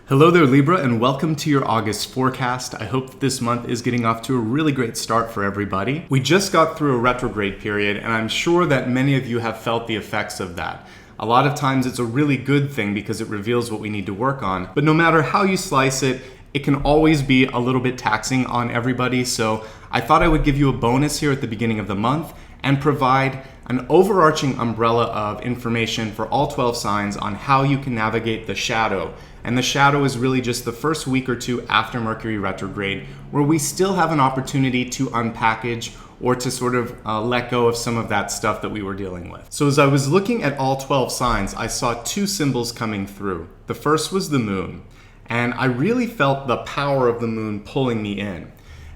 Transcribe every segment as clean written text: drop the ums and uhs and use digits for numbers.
Hello there, Libra, and welcome to your August forecast. I hope that this month is getting off to a really great start for everybody. We just got through a retrograde period, and I'm sure that many of you have felt the effects of that. A lot of times it's a really good thing because it reveals what we need to work on. But no matter how you slice it, it can always be a little bit taxing on everybody. So I thought I would give you a bonus here at the beginning of the month and provide an overarching umbrella of information for all 12 signs on how you can navigate the shadow. And the shadow is really just the first week or two after Mercury retrograde, where we still have an opportunity to unpackage or to sort of let go of some of that stuff that we were dealing with. So as I was looking at all 12 signs, I saw two symbols coming through. The first was the moon, and I really felt the power of the moon pulling me in.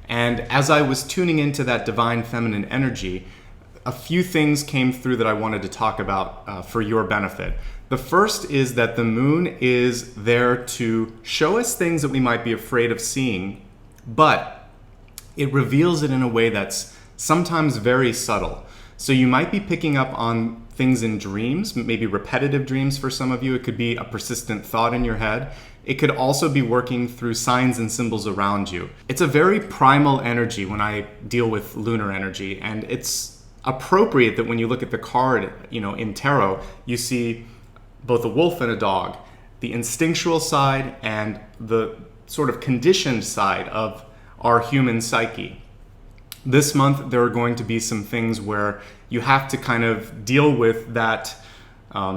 And as I was tuning into that divine feminine energy, a few things came through that I wanted to talk about for your benefit. The first is that the moon is there to show us things that we might be afraid of seeing, but it reveals it in a way that's sometimes very subtle. So you might be picking up on things in dreams, maybe repetitive dreams for some of you. It could be a persistent thought in your head. It could also be working through signs and symbols around you. It's a very primal energy when I deal with lunar energy, and it's appropriate that when you look at the card, in tarot, you see both a wolf and a dog, the instinctual side and the sort of conditioned side of our human psyche. This month, there are going to be some things where you have to kind of deal with that.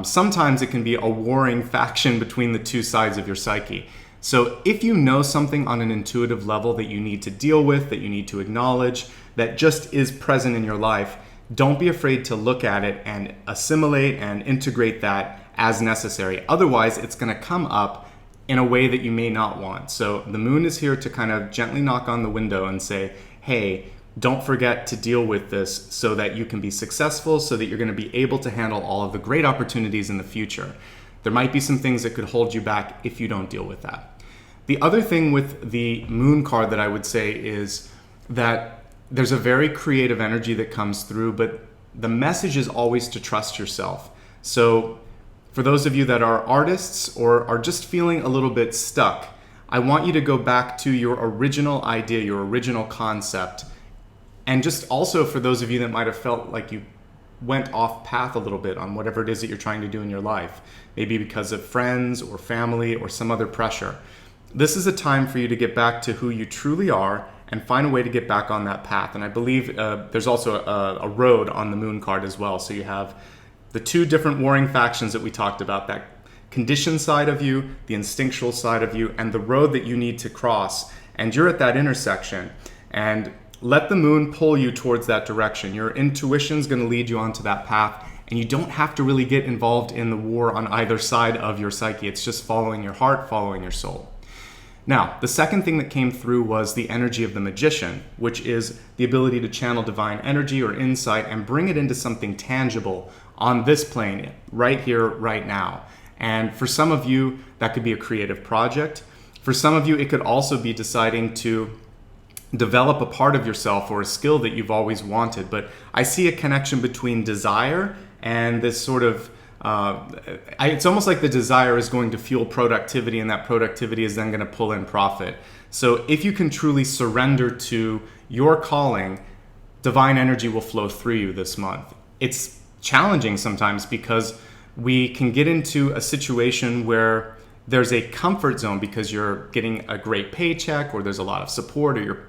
Sometimes it can be a warring faction between the two sides of your psyche. So if you know something on an intuitive level that you need to deal with, that you need to acknowledge, that just is present in your life, don't be afraid to look at it and assimilate and integrate that as necessary. Otherwise, it's going to come up in a way that you may not want. So the moon is here to kind of gently knock on the window and say, hey, don't forget to deal with this so that you can be successful, so that you're going to be able to handle all of the great opportunities in the future. There might be some things that could hold you back if you don't deal with that. The other thing with the moon card that I would say is that there's a very creative energy that comes through, but the message is always to trust yourself. So for those of you that are artists or are just feeling a little bit stuck, I want you to go back to your original idea, your original concept. And just also for those of you that might have felt like you went off path a little bit on whatever it is that you're trying to do in your life, maybe because of friends or family or some other pressure. This is a time for you to get back to who you truly are and find a way to get back on that path. And I believe there's also a road on the moon card as well. So you have the two different warring factions that we talked about, that conditioned side of you, the instinctual side of you, and the road that you need to cross. And you're at that intersection. And let the moon pull you towards that direction. Your intuition is going to lead you onto that path. And you don't have to really get involved in the war on either side of your psyche. It's just following your heart, following your soul. Now, the second thing that came through was the energy of the magician, which is the ability to channel divine energy or insight and bring it into something tangible on this plane, right here, right now. And for some of you, that could be a creative project. For some of you, it could also be deciding to develop a part of yourself or a skill that you've always wanted. But I see a connection between desire and this sort of it's almost like the desire is going to fuel productivity, and that productivity is then going to pull in profit. So if you can truly surrender to your calling, divine energy will flow through you this month. It's challenging sometimes because we can get into a situation where there's a comfort zone because you're getting a great paycheck, or there's a lot of support, or your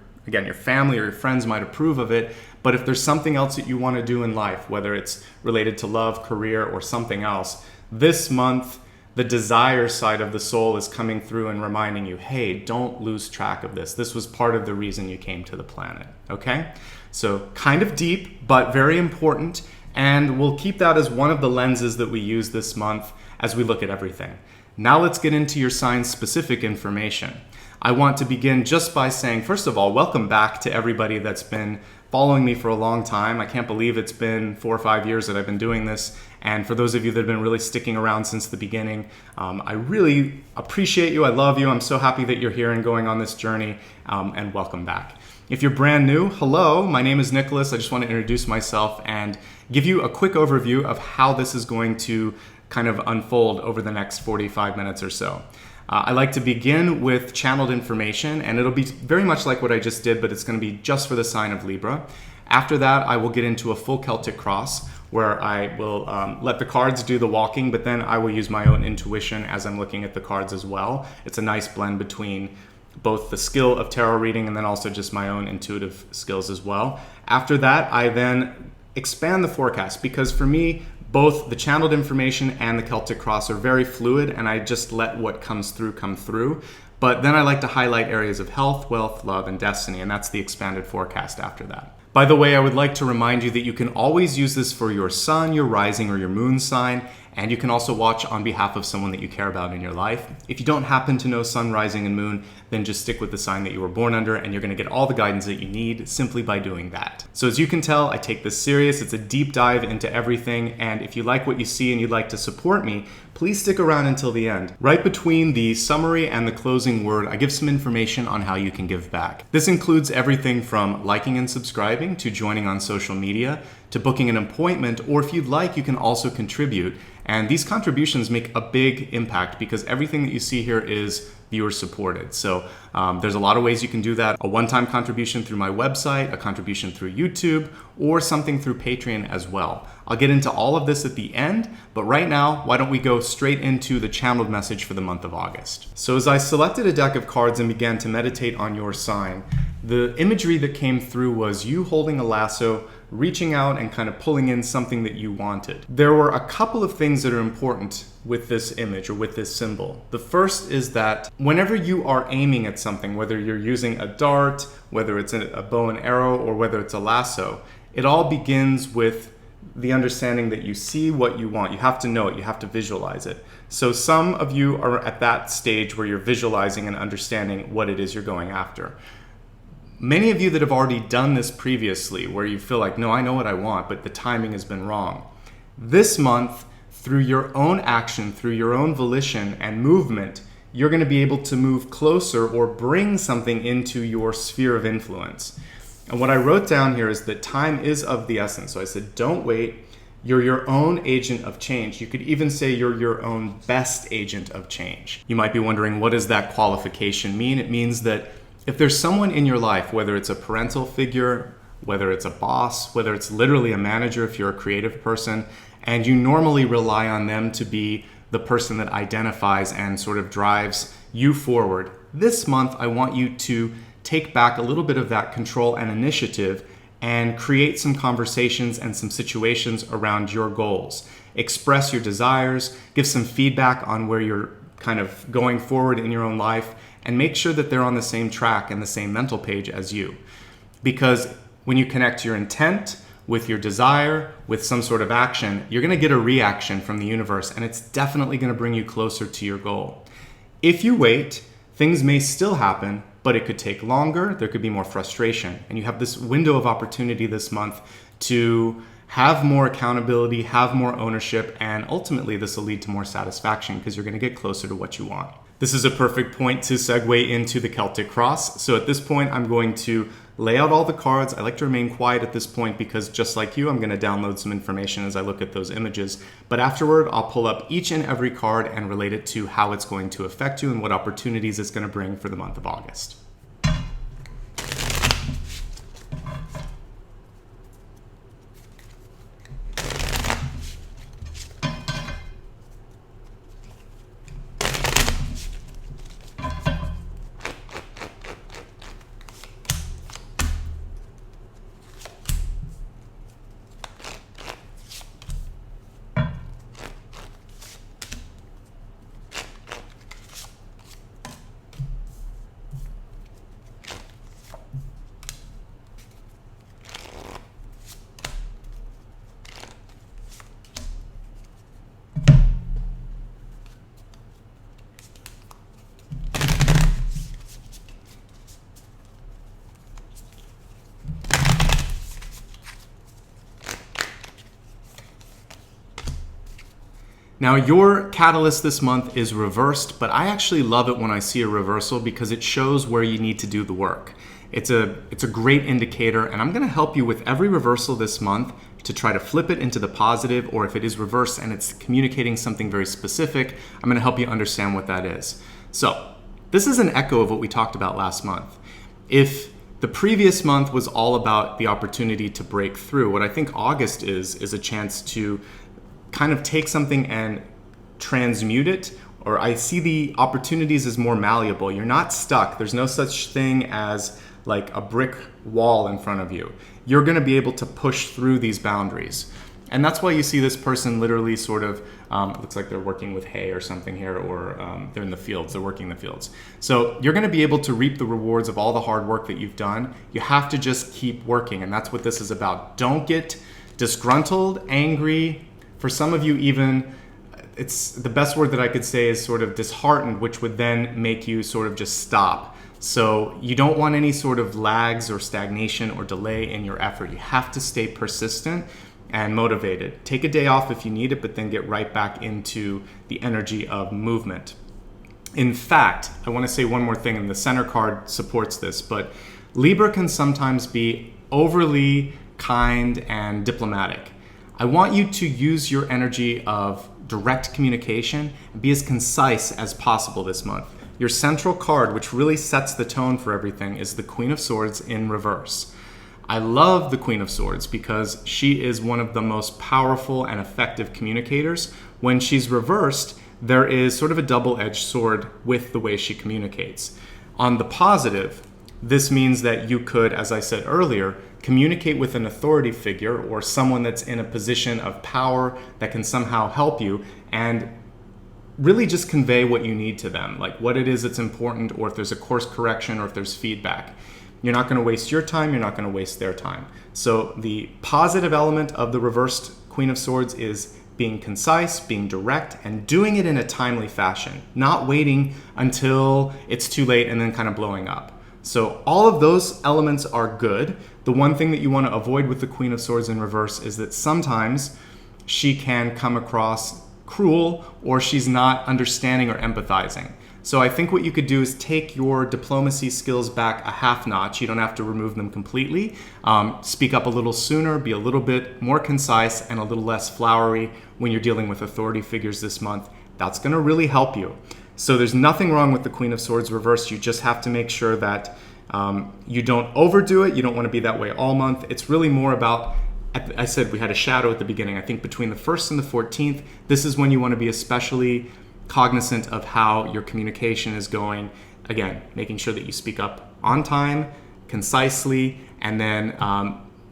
family or your friends might approve of it. But if there's something else that you want to do in life, whether it's related to love, career, or something else, this month, the desire side of the soul is coming through and reminding you, hey, don't lose track of this. This was part of the reason you came to the planet, okay? So kind of deep, but very important. And we'll keep that as one of the lenses that we use this month as we look at everything. Now let's get into your sign-specific information. I want to begin just by saying, first of all, welcome back to everybody that's been following me for a long time. I can't believe it's been 4 or 5 years that I've been doing this. And for those of you that have been really sticking around since the beginning, I really appreciate you. I love you. I'm so happy that you're here and going on this journey, and welcome back. If you're brand new, hello, my name is Nicholas. I just want to introduce myself and give you a quick overview of how this is going to kind of unfold over the next 45 minutes or so. I like to begin with channeled information, and it'll be very much like what I just did, but it's going to be just for the sign of Libra. After that, I will get into a full Celtic cross, where I will let the cards do the walking, but then I will use my own intuition as I'm looking at the cards as well. It's a nice blend between both the skill of tarot reading and then also just my own intuitive skills as well. After that, I then expand the forecast, because for me, both the channeled information and the Celtic cross are very fluid, and I just let what comes through come through. But then I like to highlight areas of health, wealth, love, and destiny, and that's the expanded forecast after that. By the way, I would like to remind you that you can always use this for your sun, your rising, or your moon sign, and you can also watch on behalf of someone that you care about in your life. If you don't happen to know sun, rising, and moon, then just stick with the sign that you were born under, and you're going to get all the guidance that you need simply by doing that. So as you can tell, I take this serious. It's a deep dive into everything, and if you like what you see and you'd like to support me, please stick around until the end. Right between the summary and the closing word, I give some information on how you can give back. This includes everything from liking and subscribing to joining on social media to booking an appointment, or if you'd like, you can also contribute. And these contributions make a big impact because everything that you see here is viewer supported. So there's a lot of ways you can do that. A one-time contribution through my website, a contribution through YouTube, or something through Patreon as well. I'll get into all of this at the end, but right now, why don't we go straight into the channeled message for the month of August. So as I selected a deck of cards and began to meditate on your sign, the imagery that came through was you holding a lasso, reaching out and kind of pulling in something that you wanted. There were a couple of things that are important with this image or with this symbol. The first is that whenever you are aiming at something, whether you're using a dart, whether it's a bow and arrow, or whether it's a lasso, it all begins with the understanding that you see what you want. You have to know it, you have to visualize it. So some of you are at that stage where you're visualizing and understanding what it is you're going after. Many of you that have already done this previously, where you feel like, no, I know what I want, but the timing has been wrong. This month, through your own action, through your own volition and movement, you're going to be able to move closer or bring something into your sphere of influence. And what I wrote down here is that time is of the essence. So I said, don't wait. You're your own agent of change. You could even say you're your own best agent of change. You might be wondering, what does that qualification mean? It means that if there's someone in your life, whether it's a parental figure, whether it's a boss, whether it's literally a manager if you're a creative person, and you normally rely on them to be the person that identifies and sort of drives you forward, this month I want you to take back a little bit of that control and initiative and create some conversations and some situations around your goals. Express your desires, give some feedback on where you're kind of going forward in your own life, and make sure that they're on the same track and the same mental page as you. Because when you connect your intent with your desire, with some sort of action, you're going to get a reaction from the universe, and it's definitely going to bring you closer to your goal. If you wait, things may still happen, but it could take longer, there could be more frustration, and you have this window of opportunity this month to have more accountability, have more ownership, and ultimately this will lead to more satisfaction because you're going to get closer to what you want. This is a perfect point to segue into the Celtic cross. So at this point, I'm going to lay out all the cards. I like to remain quiet at this point because just like you, I'm going to download some information as I look at those images. But afterward, I'll pull up each and every card and relate it to how it's going to affect you and what opportunities it's going to bring for the month of August. Now your catalyst this month is reversed, but I actually love it when I see a reversal because it shows where you need to do the work. It's a great indicator, and I'm going to help you with every reversal this month to try to flip it into the positive, or if it is reversed and it's communicating something very specific, I'm going to help you understand what that is. So this is an echo of what we talked about last month. If the previous month was all about the opportunity to break through, what I think August is a chance to kind of take something and transmute it, or I see the opportunities as more malleable. You're not stuck. There's no such thing as like a brick wall in front of you. You're going to be able to push through these boundaries. And that's why you see this person literally sort of, it looks like they're working with hay or something here, or they're in the fields, they're working the fields. So you're going to be able to reap the rewards of all the hard work that you've done. You have to just keep working, and that's what this is about. Don't get disgruntled, angry. For some of you even, it's the best word that I could say is sort of disheartened, which would then make you sort of just stop. So you don't want any sort of lags or stagnation or delay in your effort. You have to stay persistent and motivated. Take a day off if you need it, but then get right back into the energy of movement. In fact, I want to say one more thing, and the center card supports this, but Libra can sometimes be overly kind and diplomatic. I want you to use your energy of direct communication and be as concise as possible this month. Your central card, which really sets the tone for everything, is the Queen of Swords in reverse. I love the Queen of Swords because she is one of the most powerful and effective communicators. When she's reversed, there is sort of a double-edged sword with the way she communicates. On the positive, this means that you could, as I said earlier, communicate with an authority figure or someone that's in a position of power that can somehow help you, and really just convey what you need to them, like what it is that's important, or if there's a course correction, or if there's feedback. You're not going to waste your time, you're not going to waste their time. So the positive element of the reversed Queen of Swords is being concise, being direct, and doing it in a timely fashion, not waiting until it's too late and then kind of blowing up. So all of those elements are good. The one thing that you want to avoid with the Queen of Swords in reverse is that sometimes she can come across cruel, or she's not understanding or empathizing. So I think what you could do is take your diplomacy skills back a half notch. You don't have to remove them completely. Speak up a little sooner, be a little bit more concise and a little less flowery when you're dealing with authority figures this month. That's going to really help you. So there's nothing wrong with the Queen of Swords reverse. You just have to make sure that you don't overdo it. You don't want to be that way all month. It's really more about, I said we had a shadow at the beginning. I think between the 1st and the 14th, this is when you want to be especially cognizant of how your communication is going. Again, making sure that you speak up on time, concisely, and then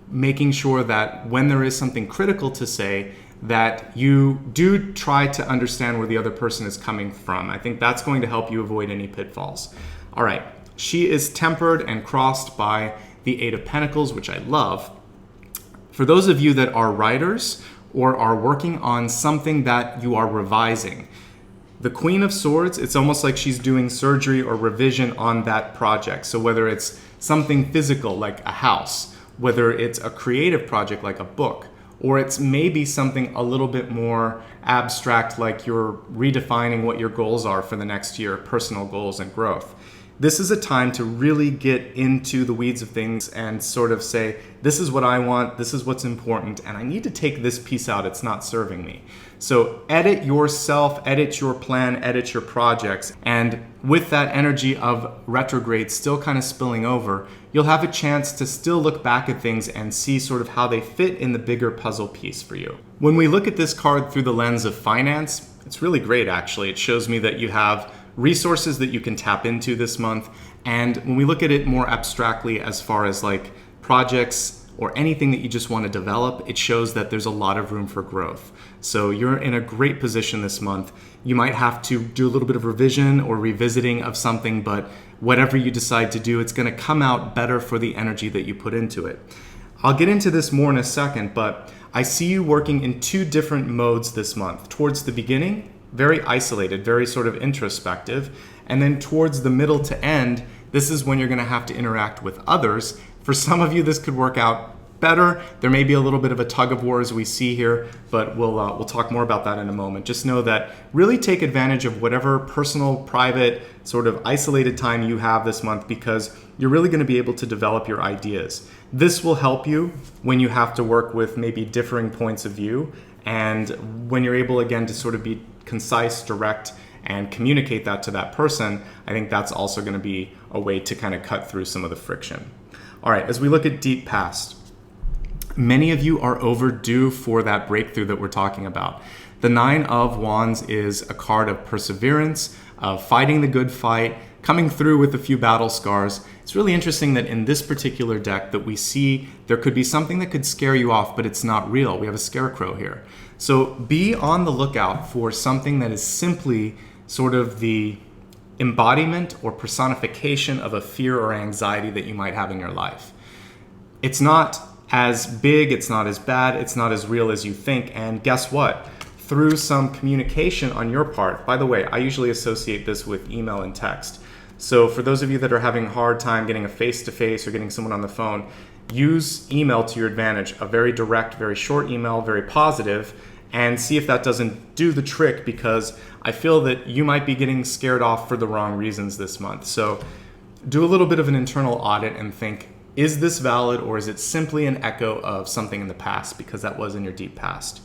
making sure that when there is something critical to say, that you do try to understand where the other person is coming from. I think that's going to help you avoid any pitfalls. All right, she is tempered and crossed by the Eight of Pentacles, which I love. For those of you that are writers or are working on something that you are revising, the Queen of Swords, it's almost like she's doing surgery or revision on that project. So whether it's something physical like a house, whether it's a creative project like a book, or it's maybe something a little bit more abstract like you're redefining what your goals are for the next year, personal goals and growth. This is a time to really get into the weeds of things and sort of say, this is what I want, this is what's important, and I need to take this piece out, it's not serving me. So edit yourself, edit your plan, edit your projects, and with that energy of retrograde still kind of spilling over, you'll have a chance to still look back at things and see sort of how they fit in the bigger puzzle piece for you. When we look at this card through the lens of finance, it's really great actually. It shows me that you have resources that you can tap into this month. And when we look at it more abstractly as far as like projects or anything that you just want to develop, it shows that there's a lot of room for growth. So you're in a great position this month. You might have to do a little bit of revision or revisiting of something, but whatever you decide to do, it's going to come out better for the energy that you put into it. I'll get into this more in a second, but I see you working in two different modes this month. Towards the beginning, very isolated, very sort of introspective. And then towards the middle to end, this is when you're going to have to interact with others. For some of you, this could work out better. There may be a little bit of a tug of war as we see here, but we'll talk more about that in a moment. Just know that really take advantage of whatever personal, private, sort of isolated time you have this month, because you're really going to be able to develop your ideas. This will help you when you have to work with maybe differing points of view, and when you're able again to sort of be concise, direct, and communicate that to that person, I think that's also going to be a way to kind of cut through some of the friction. All right, as we look at deep past, many of you are overdue for that breakthrough that we're talking about. The Nine of Wands is a card of perseverance, of fighting the good fight, coming through with a few battle scars. It's really interesting that in this particular deck that we see there could be something that could scare you off, but it's not real. We have a scarecrow here. So be on the lookout for something that is simply sort of the embodiment or personification of a fear or anxiety that you might have in your life. It's not as big, it's not as bad, it's not as real as you think, and guess what? Through some communication on your part, by the way, I usually associate this with email and text. So for those of you that are having a hard time getting a face-to-face or getting someone on the phone, use email to your advantage, a very direct, very short email, very positive, and see if that doesn't do the trick, because I feel that you might be getting scared off for the wrong reasons this month. So do a little bit of an internal audit and think, is this valid, or is it simply an echo of something in the past, because that was in your deep past?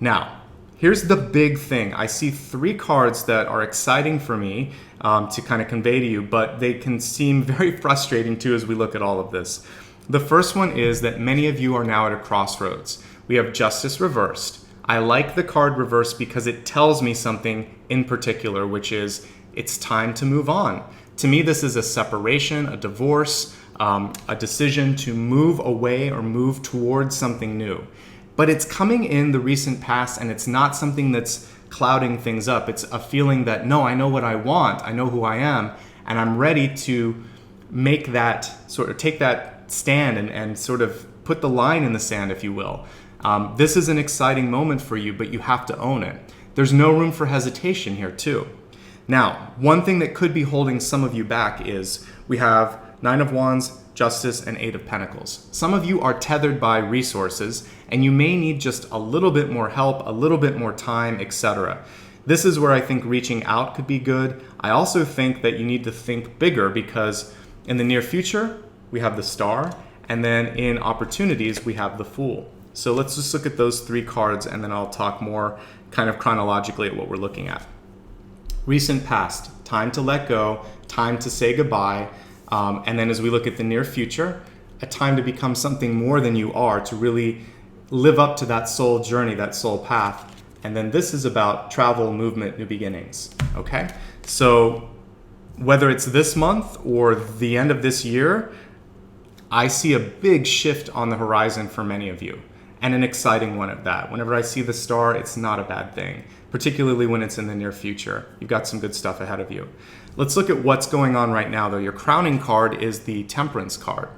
Now, here's the big thing. I see 3 cards that are exciting for me to kind of convey to you, but they can seem very frustrating too as we look at all of this. The first one is that many of you are now at a crossroads. We have Justice reversed. I like the card reversed because it tells me something in particular, which is it's time to move on. To me, this is a separation, a divorce, a decision to move away or move towards something new. But it's coming in the recent past, and it's not something that's clouding things up. It's a feeling that, no, I know what I want, I know who I am, and I'm ready to make that, sort of take that stand and sort of put the line in the sand, if you will. This is an exciting moment for you, but you have to own it. There's no room for hesitation here too. Now, one thing that could be holding some of you back is we have Nine of Wands, Justice, and Eight of Pentacles. Some of you are tethered by resources, and you may need just a little bit more help, a little bit more time, etc. This is where I think reaching out could be good. I also think that you need to think bigger, because in the near future, we have the Star, and then in opportunities, we have the Fool. So let's just look at those 3 cards, and then I'll talk more kind of chronologically at what we're looking at. Recent past, time to let go, time to say goodbye. And then as we look at the near future, a time to become something more than you are, to really live up to that soul journey, that soul path. And then this is about travel, movement, new beginnings. Okay? So whether it's this month or the end of this year, I see a big shift on the horizon for many of you, and an exciting one at that. Whenever I see the Star, it's not a bad thing, particularly when it's in the near future. You've got some good stuff ahead of you. Let's look at what's going on right now, though. Your crowning card is the Temperance card.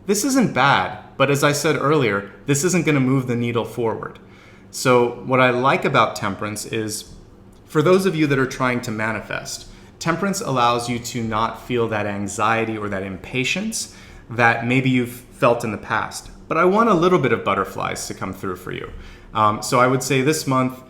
This isn't bad, but as I said earlier, this isn't going to move the needle forward. So what I like about Temperance is, for those of you that are trying to manifest, Temperance allows you to not feel that anxiety or that impatience that maybe you've felt in the past. But I want a little bit of butterflies to come through for you. So I would say this month,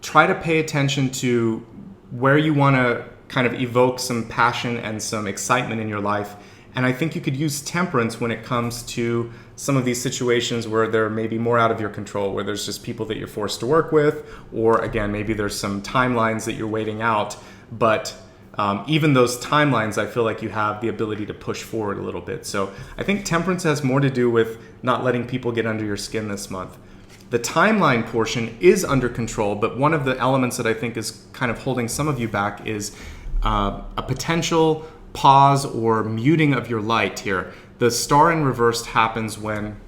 try to pay attention to where you want to kind of evoke some passion and some excitement in your life. And I think you could use Temperance when it comes to some of these situations where they're maybe more out of your control, where there's just people that you're forced to work with, or again, maybe there's some timelines that you're waiting out. But even those timelines, I feel like you have the ability to push forward a little bit. So I think Temperance has more to do with not letting people get under your skin this month. The timeline portion is under control, but one of the elements that I think is kind of holding some of you back is a potential pause or muting of your light here. The Star in reversed happens when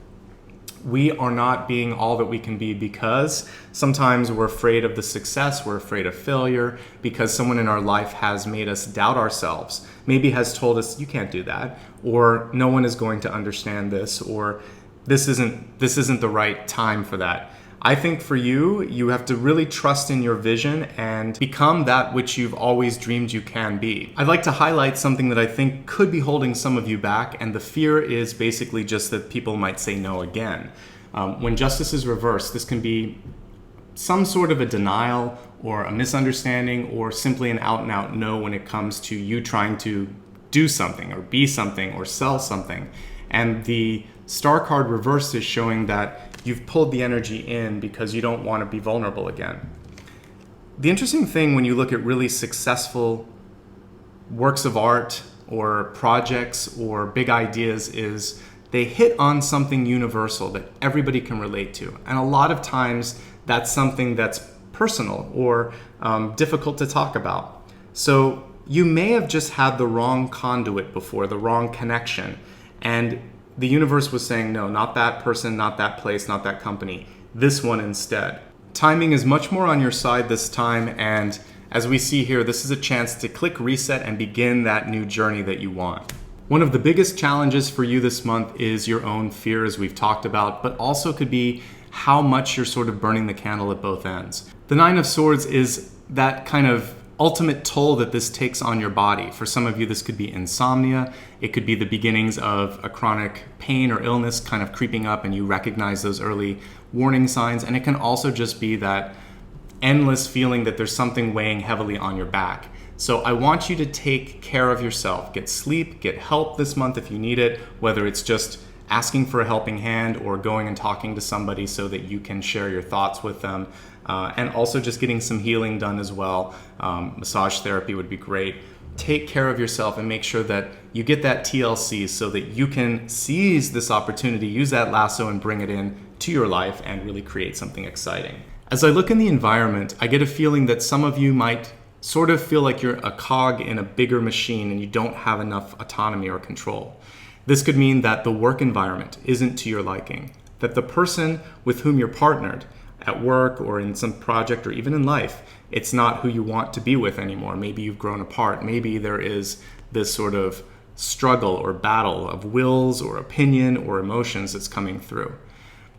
we are not being all that we can be, because sometimes we're afraid of the success, we're afraid of failure, because someone in our life has made us doubt ourselves, maybe has told us, you can't do that, or no one is going to understand this, or this isn't the right time for that. I think for you, you have to really trust in your vision and become that which you've always dreamed you can be. I'd like to highlight something that I think could be holding some of you back, and the fear is basically just that people might say no again. When Justice is reversed, this can be some sort of a denial or a misunderstanding, or simply an out and out no when it comes to you trying to do something or be something or sell something. And the Star card reversed is showing that you've pulled the energy in because you don't want to be vulnerable again. The interesting thing when you look at really successful works of art or projects or big ideas is they hit on something universal that everybody can relate to. And a lot of times that's something that's personal or difficult to talk about. So you may have just had the wrong conduit before, the wrong connection. And the universe was saying, no, not that person, not that place, not that company, this one instead. Timing is much more on your side this time, and as we see here, this is a chance to click reset and begin that new journey that you want. One of the biggest challenges for you this month is your own fear, as we've talked about, but also could be how much you're sort of burning the candle at both ends. The Nine of Swords is that kind of ultimate toll that this takes on your body. For some of you, this could be insomnia. It could be the beginnings of a chronic pain or illness kind of creeping up and you recognize those early warning signs. And it can also just be that endless feeling that there's something weighing heavily on your back. So I want you to take care of yourself. Get sleep, get help this month if you need it, whether it's just asking for a helping hand or going and talking to somebody so that you can share your thoughts with them. And also just getting some healing done as well. Massage therapy would be great. Take care of yourself and make sure that you get that TLC so that you can seize this opportunity, use that lasso and bring it in to your life and really create something exciting. As I look in the environment, I get a feeling that some of you might sort of feel like you're a cog in a bigger machine and you don't have enough autonomy or control. This could mean that the work environment isn't to your liking, that the person with whom you're partnered at work or in some project or even in life, it's not who you want to be with anymore. Maybe you've grown apart. Maybe there is this sort of struggle or battle of wills or opinion or emotions that's coming through.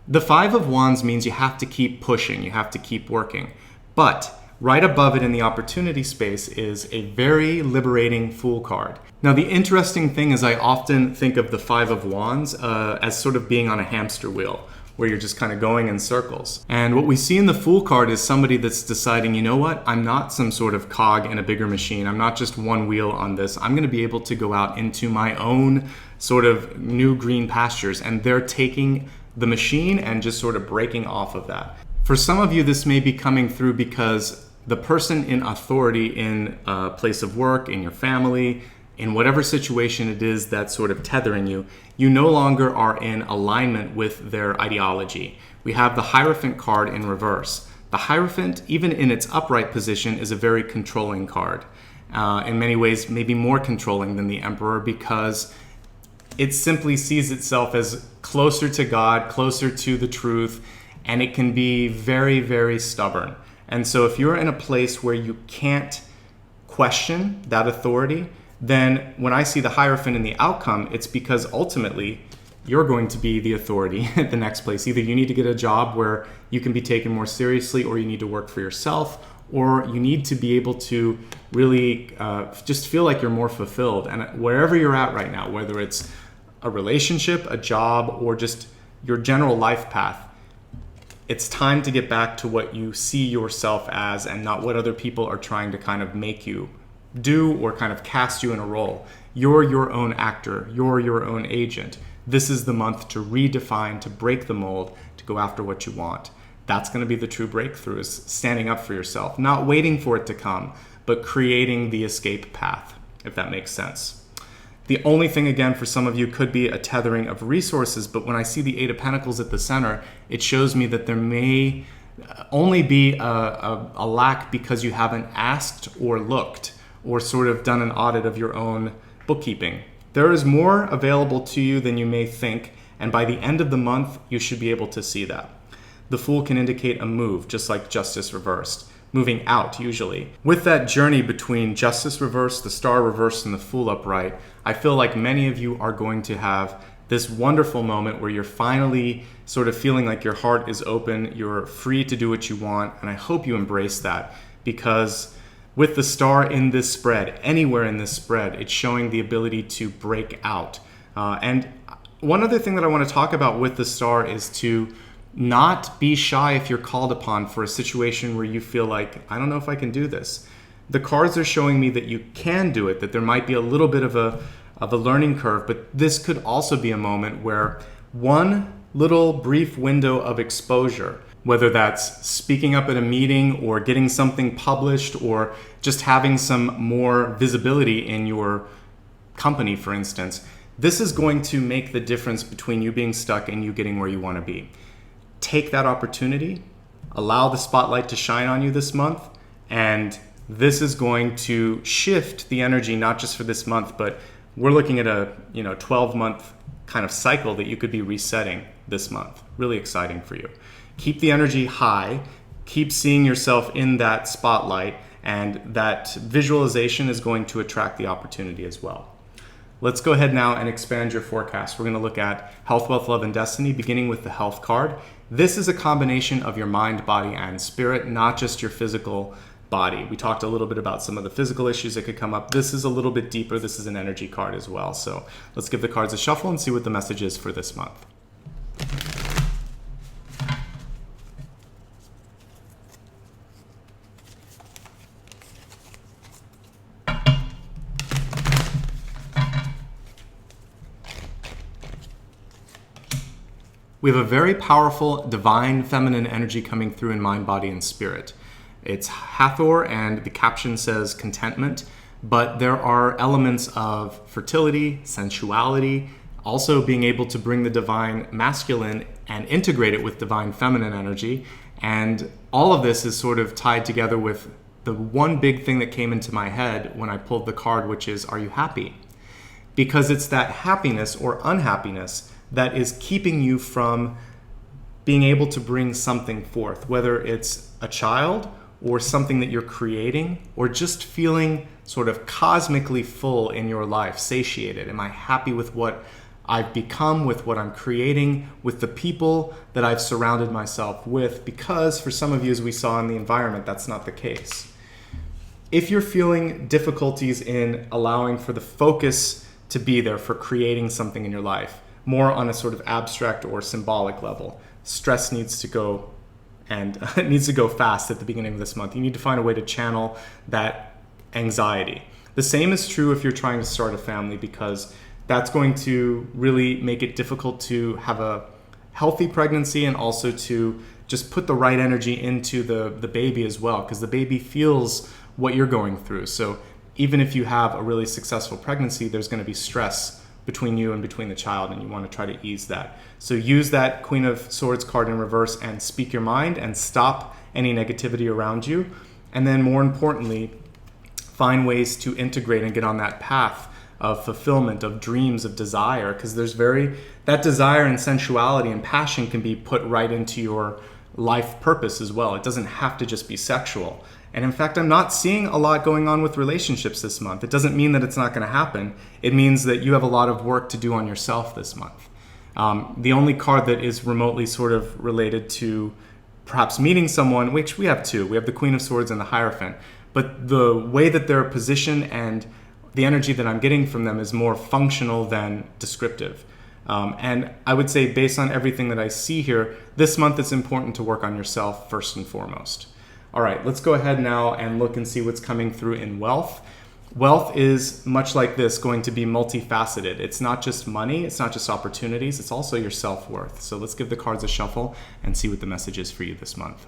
The Five of Wands means you have to keep pushing, you have to keep working. But right above it in the opportunity space is a very liberating Fool card. Now, the interesting thing is I often think of the Five of Wands as sort of being on a hamster wheel, where you're just kind of going in circles. And what we see in the Fool card is somebody that's deciding, you know what, I'm not some sort of cog in a bigger machine. I'm not just one wheel on this. I'm going to be able to go out into my own sort of new green pastures. And they're taking the machine and just sort of breaking off of that. For some of you, this may be coming through because the person in authority in a place of work, in your family, in whatever situation it is that's sort of tethering you, you no longer are in alignment with their ideology. We have the Hierophant card in reverse. The Hierophant, even in its upright position, is a very controlling card. In many ways, maybe more controlling than the Emperor because it simply sees itself as closer to God, closer to the truth, and it can be very, very stubborn. And so if you're in a place where you can't question that authority, then when I see the Hierophant in the outcome, it's because ultimately you're going to be the authority at the next place. Either you need to get a job where you can be taken more seriously, or you need to work for yourself, or you need to be able to really just feel like you're more fulfilled. And wherever you're at right now, whether it's a relationship, a job, or just your general life path, it's time to get back to what you see yourself as and not what other people are trying to kind of make you do or kind of cast you in a role. You're your own actor. You're your own agent. This is the month to redefine, to break the mold, to go after what you want. That's going to be the true breakthrough, is standing up for yourself, not waiting for it to come, but creating the escape path, if that makes sense. The only thing, again, for some of you could be a tethering of resources, but when I see the Eight of Pentacles at the center, it shows me that there may only be a lack because you haven't asked or looked or sort of done an audit of your own bookkeeping. There is more available to you than you may think, and by the end of the month, you should be able to see that. The Fool can indicate a move, just like Justice reversed, moving out usually. With that journey between Justice reversed, the Star reversed, and the Fool upright, I feel like many of you are going to have this wonderful moment where you're finally sort of feeling like your heart is open, you're free to do what you want, and I hope you embrace that, because with the Star in this spread, anywhere in this spread, it's showing the ability to break out. And one other thing that I want to talk about with the Star is to not be shy if you're called upon for a situation where you feel like, I don't know if I can do this. The cards are showing me that you can do it, that there might be a little bit of a learning curve, but this could also be a moment where one little brief window of exposure whether that's speaking up at a meeting or getting something published or just having some more visibility in your company, for instance. This is going to make the difference between you being stuck and you getting where you want to be. Take that opportunity, allow the spotlight to shine on you this month, and this is going to shift the energy, not just for this month, but we're looking at a 12-month kind of cycle that you could be resetting this month. Really exciting for you. Keep the energy high, keep seeing yourself in that spotlight, and that visualization is going to attract the opportunity as well. Let's go ahead now and expand your forecast. We're going to look at health, wealth, love, and destiny, beginning with the health card. This is a combination of your mind, body, and spirit, not just your physical body. We talked a little bit about some of the physical issues that could come up. This is a little bit deeper. This is an energy card as well. So let's give the cards a shuffle and see what the message is for this month. We have a very powerful divine feminine energy coming through in mind, body, and spirit. It's Hathor, and the caption says contentment, but there are elements of fertility, sensuality, also being able to bring the divine masculine and integrate it with divine feminine energy. And all of this is sort of tied together with the one big thing that came into my head when I pulled the card, which is, are you happy? Because it's that happiness or unhappiness that is keeping you from being able to bring something forth, whether it's a child or something that you're creating, or just feeling sort of cosmically full in your life, satiated. Am I happy with what I've become, with what I'm creating, with the people that I've surrounded myself with? Because for some of you, as we saw in the environment, that's not the case. If you're feeling difficulties in allowing for the focus to be there for creating something in your life, more on a sort of abstract or symbolic level, stress needs to go, and it needs to go fast at the beginning of this month. You need to find a way to channel that anxiety. The same is true if you're trying to start a family, because that's going to really make it difficult to have a healthy pregnancy and also to just put the right energy into the baby as well, because the baby feels what you're going through. So even if you have a really successful pregnancy, there's going to be stress between you and between the child, and you want to try to ease that. So use that Queen of Swords card in reverse and speak your mind and stop any negativity around you. And then more importantly, find ways to integrate and get on that path of fulfillment, of dreams, of desire, because that desire and sensuality and passion can be put right into your life purpose as well. It doesn't have to just be sexual. And in fact, I'm not seeing a lot going on with relationships this month. It doesn't mean that it's not going to happen. It means that you have a lot of work to do on yourself this month. The only card that is remotely sort of related to perhaps meeting someone, which we have two. We have the Queen of Swords and the Hierophant. But the way that they're positioned and the energy that I'm getting from them is more functional than descriptive. And I would say, based on everything that I see here, this month it's important to work on yourself first and foremost. All right, let's go ahead now and look and see what's coming through in wealth. Wealth is, much like this, going to be multifaceted. It's not just money, it's not just opportunities, it's also your self-worth. So let's give the cards a shuffle and see what the message is for you this month.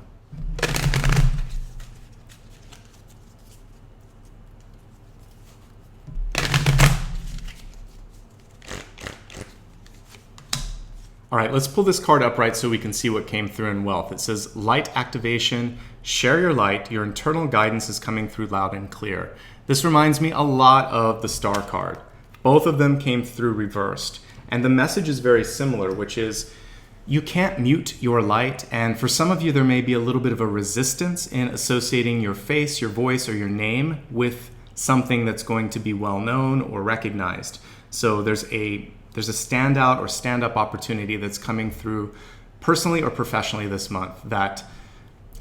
All right, let's pull this card upright so we can see what came through in wealth. It says, light activation, share your light, your internal guidance is coming through loud and clear. This reminds me a lot of the star card. Both of them came through reversed. And the message is very similar, which is you can't mute your light. And for some of you, there may be a little bit of a resistance in associating your face, your voice, or your name with something that's going to be well known or recognized. So there's a standout or stand-up opportunity that's coming through personally or professionally this month that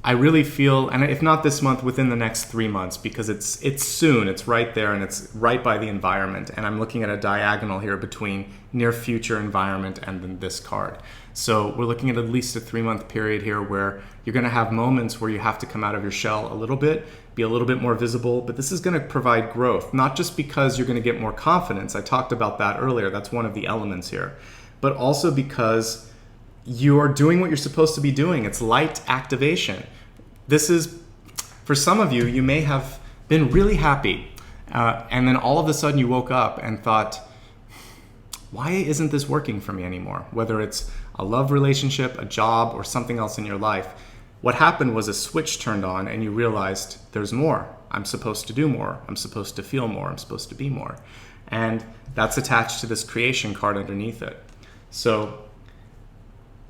I really feel, and if not this month, within the next 3 months, because it's soon, it's right there, and it's right by the environment. And I'm looking at a diagonal here between near future environment and then this card. So we're looking at least a 3-month period here where you're going to have moments where you have to come out of your shell a little bit, be a little bit more visible, but this is going to provide growth, not just because you're going to get more confidence. I talked about that earlier. That's one of the elements here, but also because you are doing what you're supposed to be doing. It's light activation. This is, for some of you, you may have been really happy, and then all of a sudden you woke up and thought, why isn't this working for me anymore? Whether it's a love relationship, a job, or something else in your life. What happened was a switch turned on and you realized there's more. I'm supposed to do more. I'm supposed to feel more. I'm supposed to be more. And that's attached to this creation card underneath it. So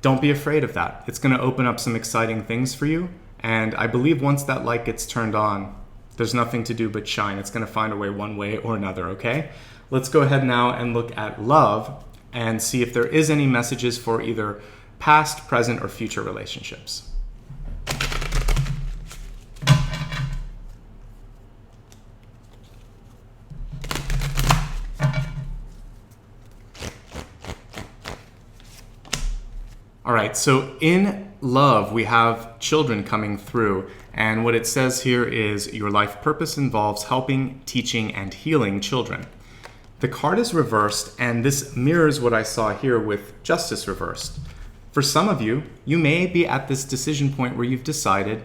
don't be afraid of that. It's going to open up some exciting things for you. And I believe once that light gets turned on, there's nothing to do but shine. It's going to find a way one way or another, okay? Let's go ahead now and look at love and see if there is any messages for either past, present, or future relationships. All right, so in love, we have children coming through. And what it says here is your life purpose involves helping, teaching, and healing children. The card is reversed, and this mirrors what I saw here with justice reversed. For some of you, you may be at this decision point where you've decided,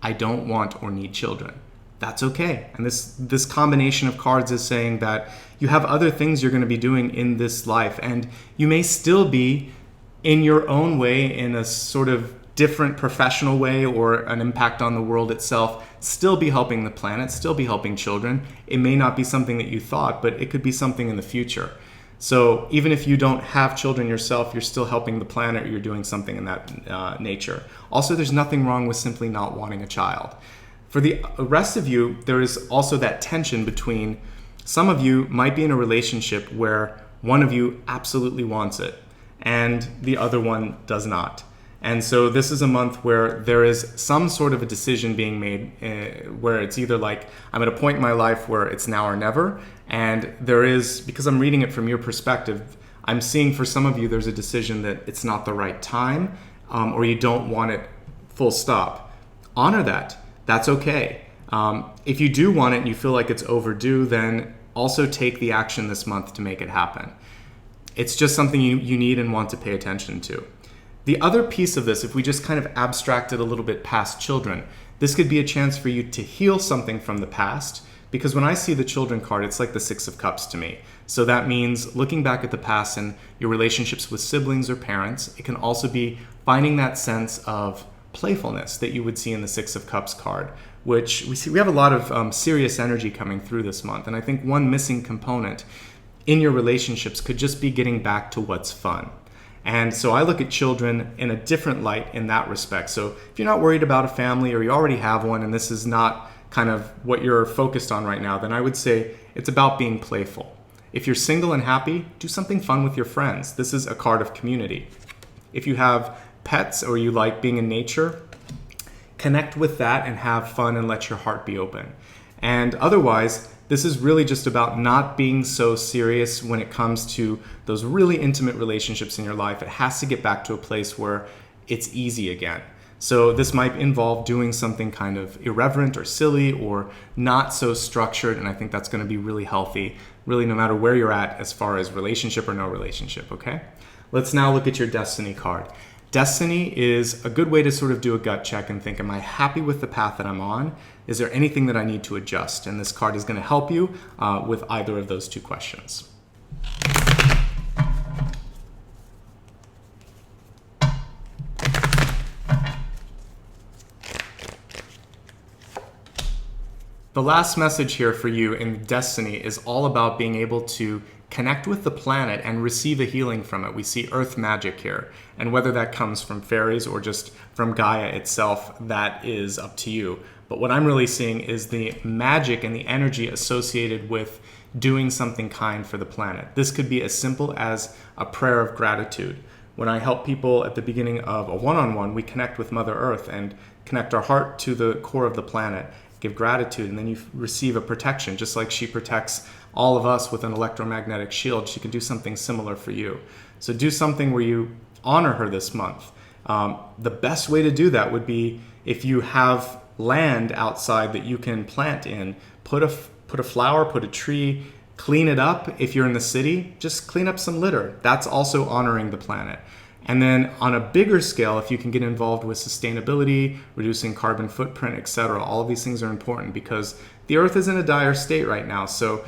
I don't want or need children. That's okay. And this combination of cards is saying that you have other things you're going to be doing in this life, and you may still be in your own way, in a sort of different professional way or an impact on the world itself, still be helping the planet, still be helping children. It may not be something that you thought, but it could be something in the future. So even if you don't have children yourself, you're still helping the planet, or you're doing something in that nature. Also, there's nothing wrong with simply not wanting a child. For the rest of you, there is also that tension between, some of you might be in a relationship where one of you absolutely wants it and the other one does not. And so this is a month where there is some sort of a decision being made where it's either like, I'm at a point in my life where it's now or never. And there is, because I'm reading it from your perspective, I'm seeing for some of you there's a decision that it's not the right time, or you don't want it, full stop. Honor that. That's okay. If you do want it and you feel like it's overdue, then also take the action this month to make it happen. It's just something you need and want to pay attention to. The other piece of this, if we just kind of abstract it a little bit past children, this could be a chance for you to heal something from the past, because when I see the children card, it's like the Six of Cups to me. So that means looking back at the past and your relationships with siblings or parents. It can also be finding that sense of playfulness that you would see in the Six of Cups card, which we have a lot of serious energy coming through this month. And I think one missing component in your relationships could just be getting back to what's fun. And so I look at children in a different light in that respect. So if you're not worried about a family, or you already have one and this is not kind of what you're focused on right now, then I would say it's about being playful. If you're single and happy, do something fun with your friends. This is a card of community. If you have pets or you like being in nature, connect with that and have fun and let your heart be open. And otherwise, this is really just about not being so serious when it comes to those really intimate relationships in your life. It has to get back to a place where it's easy again. So this might involve doing something kind of irreverent or silly or not so structured, and I think that's going to be really healthy, really no matter where you're at as far as relationship or no relationship, okay? Let's now look at your Destiny card. Destiny is a good way to sort of do a gut check and think, am I happy with the path that I'm on? Is there anything that I need to adjust? And this card is going to help you with either of those two questions. The last message here for you in Destiny is all about being able to connect with the planet and receive a healing from it. We see earth magic here, and whether that comes from fairies or just from Gaia itself, that is up to you. But what I'm really seeing is the magic and the energy associated with doing something kind for the planet. This could be as simple as a prayer of gratitude. When I help people at the beginning of a one-on-one, we connect with Mother Earth and connect our heart to the core of the planet, give gratitude, and then you receive a protection. Just like she protects all of us with an electromagnetic shield, she can do something similar for you. So do something where you honor her this month. The best way to do that would be if you have land outside that you can plant in, put a flower, put a tree, clean it up. If you're in the city, just clean up some litter. That's also honoring the planet. And then on a bigger scale, if you can get involved with sustainability, reducing carbon footprint, etc., all of these things are important because the earth is in a dire state right now. So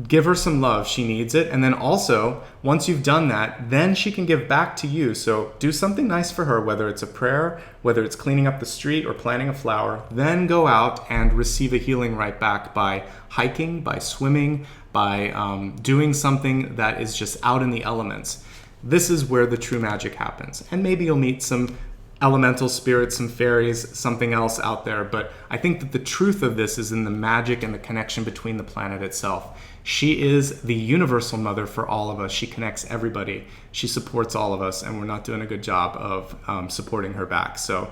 give her some love. She needs it. And then also, once you've done that, then she can give back to you. So do something nice for her, whether it's a prayer, whether it's cleaning up the street or planting a flower. Then go out and receive a healing right back by hiking, by swimming, by doing something that is just out in the elements. This is where the true magic happens. And maybe you'll meet some elemental spirits, some fairies, something else out there. But I think that the truth of this is in the magic and the connection between the planet itself. She is the universal mother for all of us. She connects everybody. She supports all of us, and we're not doing a good job of supporting her back. So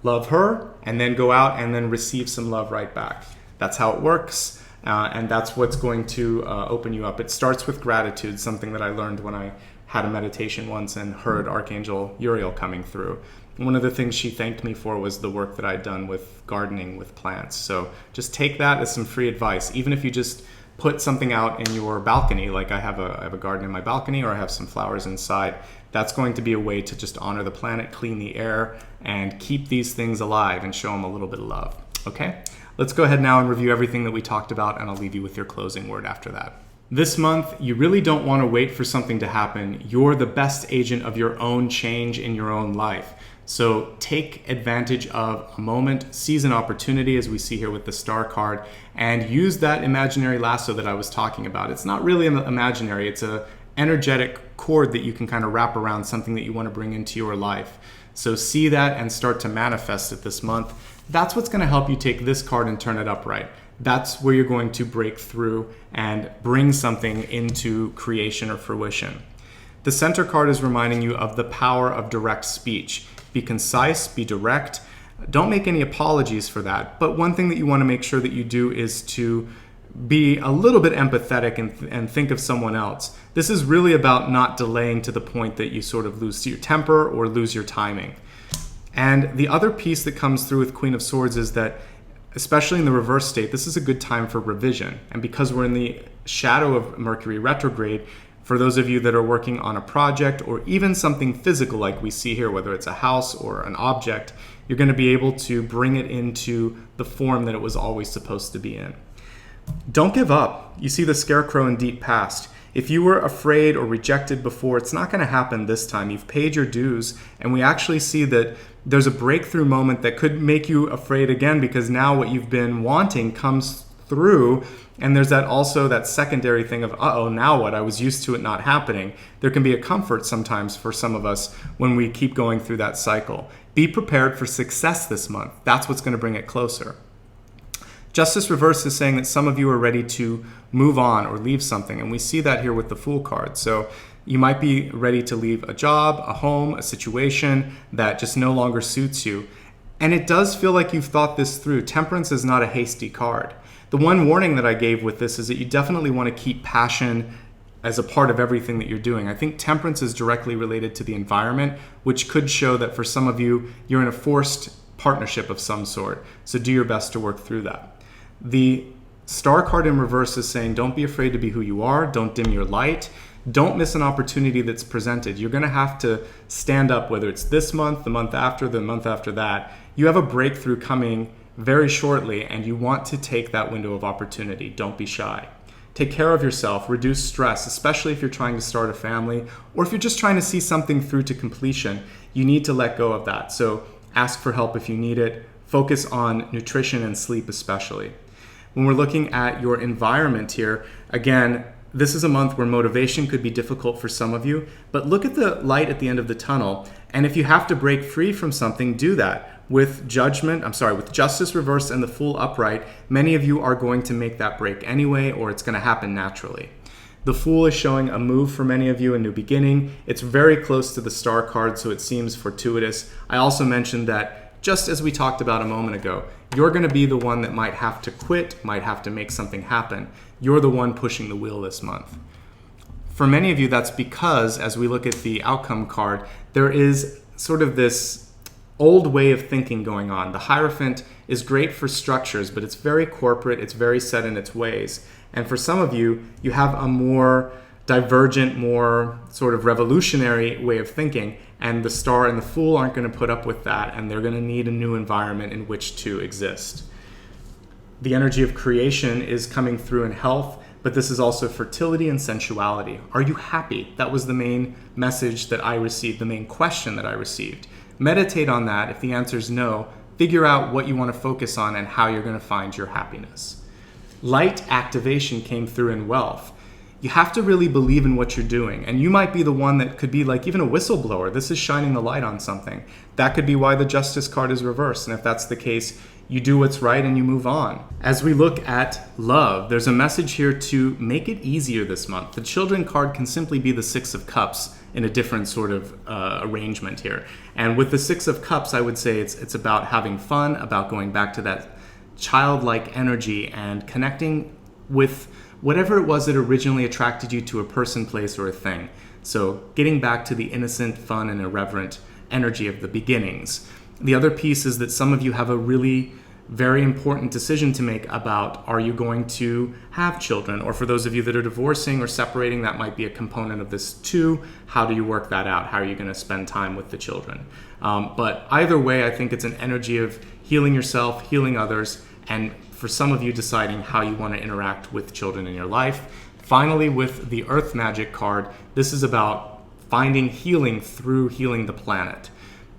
love her, and then go out and then receive some love right back. That's how it works, and that's what's going to open you up. It starts with gratitude, something that I learned when I had a meditation once and heard Archangel Uriel coming through. One of the things she thanked me for was the work that I'd done with gardening with plants. So just take that as some free advice. Even if you just put something out in your balcony, like I have a garden in my balcony, or I have some flowers inside, that's going to be a way to just honor the planet, clean the air, and keep these things alive and show them a little bit of love. Okay? Let's go ahead now and review everything that we talked about, and I'll leave you with your closing word after that. This month, you really don't want to wait for something to happen. You're the best agent of your own change in your own life. So take advantage of a moment, seize an opportunity, as we see here with the star card, and use that imaginary lasso that I was talking about. It's not really imaginary, it's an energetic cord that you can kind of wrap around something that you want to bring into your life. So see that and start to manifest it this month. That's what's going to help you take this card and turn it upright. That's where you're going to break through and bring something into creation or fruition. The center card is reminding you of the power of direct speech. Be concise, be direct. Don't make any apologies for that. But one thing that you want to make sure that you do is to be a little bit empathetic and think of someone else. This is really about not delaying to the point that you sort of lose your temper or lose your timing. And the other piece that comes through with Queen of Swords is that, especially in the reverse state, this is a good time for revision. And because we're in the shadow of Mercury retrograde, for those of you that are working on a project or even something physical like we see here, whether it's a house or an object, you're going to be able to bring it into the form that it was always supposed to be in. Don't give up. You see the Scarecrow in Deep Past. If you were afraid or rejected before, it's not going to happen this time. You've paid your dues, and we actually see that there's a breakthrough moment that could make you afraid again, because now what you've been wanting comes through, and there's that secondary thing of, uh-oh, now what? I was used to it not happening. There can be a comfort sometimes for some of us when we keep going through that cycle. Be prepared for success this month. That's what's going to bring it closer. Justice Reverse is saying that some of you are ready to move on or leave something, and we see that here with the Fool card. So you might be ready to leave a job, a home, a situation that just no longer suits you. And it does feel like you've thought this through. Temperance is not a hasty card. The one warning that I gave with this is that you definitely want to keep passion as a part of everything that you're doing. I think temperance is directly related to the environment, which could show that for some of you, you're in a forced partnership of some sort. So do your best to work through that. The star card in reverse is saying, don't be afraid to be who you are. Don't dim your light. Don't miss an opportunity that's presented. You're going to have to stand up, whether it's this month, the month after that. You have a breakthrough coming very shortly, and you want to take that window of opportunity. Don't be shy. Take care of yourself. Reduce stress, especially if you're trying to start a family or if you're just trying to see something through to completion. You need to let go of that. So ask for help if you need it. Focus on nutrition and sleep especially. When we're looking at your environment here, again, this is a month where motivation could be difficult for some of you, but look at the light at the end of the tunnel. And if you have to break free from something, do that. With Justice Reverse and the Fool upright, many of you are going to make that break anyway, or it's going to happen naturally. The Fool is showing a move for many of you, a new beginning. It's very close to the Star card, so it seems fortuitous. I also mentioned that, just as we talked about a moment ago, you're going to be the one that might have to quit, might have to make something happen. You're the one pushing the wheel this month. For many of you, that's because, as we look at the outcome card, there is sort of this old way of thinking going on. The Hierophant is great for structures, but it's very corporate, it's very set in its ways. And for some of you, you have a more divergent, more sort of revolutionary way of thinking. And the Star and the Fool aren't going to put up with that, and they're going to need a new environment in which to exist. The energy of creation is coming through in health, but this is also fertility and sensuality. Are you happy? That was the main message that I received, the main question that I received. Meditate on that. If the answer is no, figure out what you want to focus on and how you're going to find your happiness. Light activation came through in wealth. You have to really believe in what you're doing. And you might be the one that could be like even a whistleblower. This is shining the light on something. That could be why the Justice card is reversed. And if that's the case, you do what's right and you move on. As we look at love, there's a message here to make it easier this month. The Children card can simply be the Six of Cups in a different sort of arrangement here. And with the Six of Cups, I would say it's about having fun, about going back to that childlike energy and connecting with whatever it was that originally attracted you to a person, place, or a thing. So getting back to the innocent, fun, and irreverent energy of the beginnings. The other piece is that some of you have a really very important decision to make about, are you going to have children? Or for those of you that are divorcing or separating, that might be a component of this too. How do you work that out? How are you going to spend time with the children? But either way, I think it's an energy of healing yourself, healing others, and for some of you deciding how you want to interact with children in your life. Finally, with the Earth Magic card, this is about finding healing through healing the planet.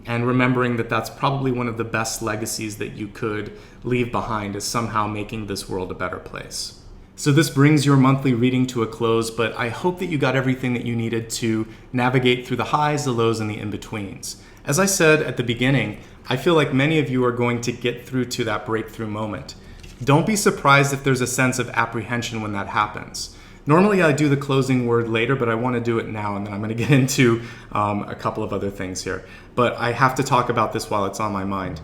And remembering that that's probably one of the best legacies that you could leave behind, is somehow making this world a better place. So this brings your monthly reading to a close, but I hope that you got everything that you needed to navigate through the highs, the lows, and the in-betweens. As I said at the beginning, I feel like many of you are going to get through to that breakthrough moment. Don't be surprised if there's a sense of apprehension when that happens. Normally I do the closing word later, but I want to do it now, and then I'm going to get into a couple of other things here. But I have to talk about this while it's on my mind.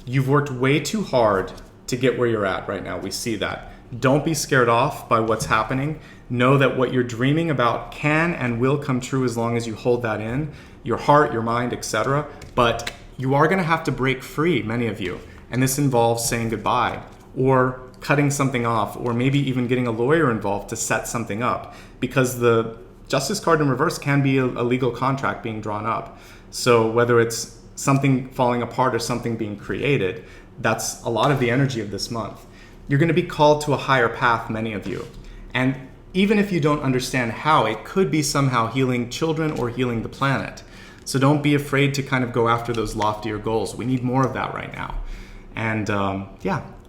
You've worked way too hard to get where you're at right now. We see that. Don't be scared off by what's happening. Know that what you're dreaming about can and will come true as long as you hold that in, your heart, your mind, etc. But you are going to have to break free, many of you. And this involves saying goodbye, or cutting something off, or maybe even getting a lawyer involved to set something up, because the Justice card in reverse can be a legal contract being drawn up. So whether it's something falling apart or something being created, that's a lot of the energy of this month. You're going to be called to a higher path, many of you. And even if you don't understand how, it could be somehow healing children or healing the planet. So don't be afraid to kind of go after those loftier goals. We need more of that right now. And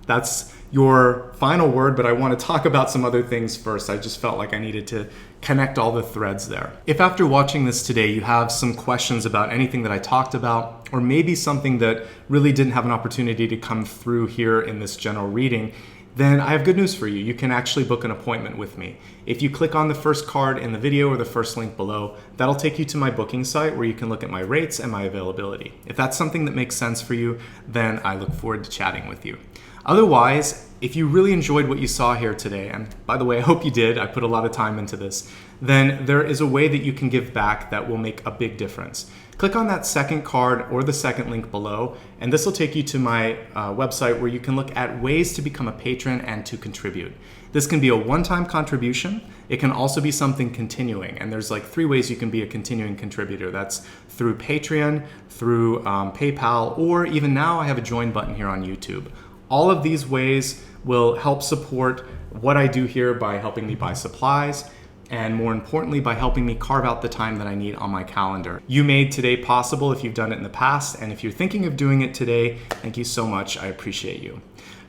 that's your final word, but I want to talk about some other things first. I just felt like I needed to connect all the threads there. If after watching this today you have some questions about anything that I talked about, or maybe something that really didn't have an opportunity to come through here in this general reading, then I have good news for you. You can actually book an appointment with me. If you click on the first card in the video or the first link below, that'll take you to my booking site where you can look at my rates and my availability. If that's something that makes sense for you, then I look forward to chatting with you. Otherwise, if you really enjoyed what you saw here today, and by the way, I hope you did, I put a lot of time into this, then there is a way that you can give back that will make a big difference. Click on that second card or the second link below, and this will take you to my website where you can look at ways to become a patron and to contribute. This can be a one-time contribution. It can also be something continuing, and there's like 3 ways you can be a continuing contributor. That's through Patreon, through PayPal, or even now I have a join button here on YouTube. All of these ways will help support what I do here by helping me buy supplies, and more importantly, by helping me carve out the time that I need on my calendar. You made today possible if you've done it in the past, and if you're thinking of doing it today, thank you so much. I appreciate you.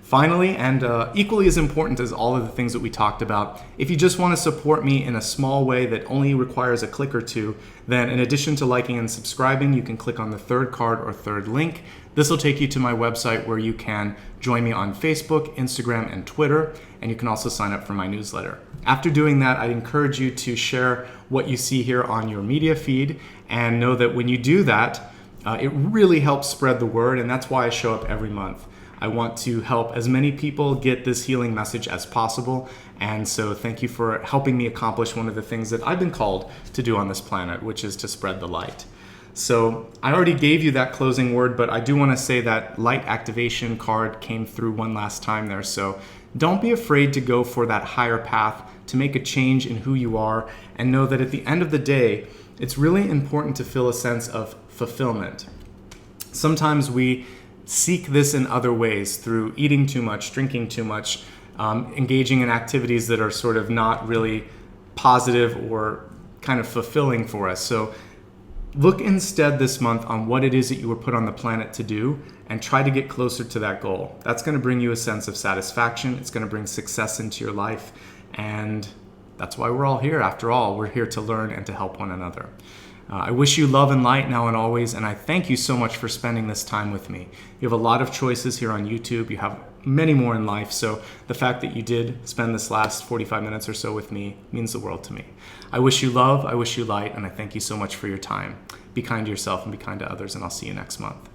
Finally, and equally as important as all of the things that we talked about, if you just want to support me in a small way that only requires a click or two, then in addition to liking and subscribing, you can click on the third card or third link. This will take you to my website where you can join me on Facebook, Instagram, and Twitter, and you can also sign up for my newsletter. After doing that, I encourage you to share what you see here on your media feed, and know that when you do that, it really helps spread the word, and that's why I show up every month. I want to help as many people get this healing message as possible, and so thank you for helping me accomplish one of the things that I've been called to do on this planet, which is to spread the light. So I already gave you that closing word, but I do want to say that light activation card came through one last time there. So Don't be afraid to go for that higher path, to make a change in who you are, and know that at the end of the day, it's really important to feel a sense of fulfillment. Sometimes we seek this in other ways, through eating too much, drinking too much, engaging in activities that are sort of not really positive or kind of fulfilling for us. So look instead this month on what it is that you were put on the planet to do and try to get closer to that goal. That's going to bring you a sense of satisfaction. It's going to bring success into your life. And that's why we're all here. After all, we're here to learn and to help one another. I wish you love and light now and always, and I thank you so much for spending this time with me. You have a lot of choices here on YouTube. You have many more in life, so the fact that you did spend this last 45 minutes or so with me means the world to me. I wish you love, I wish you light, and I thank you so much for your time. Be kind to yourself and be kind to others, and I'll see you next month.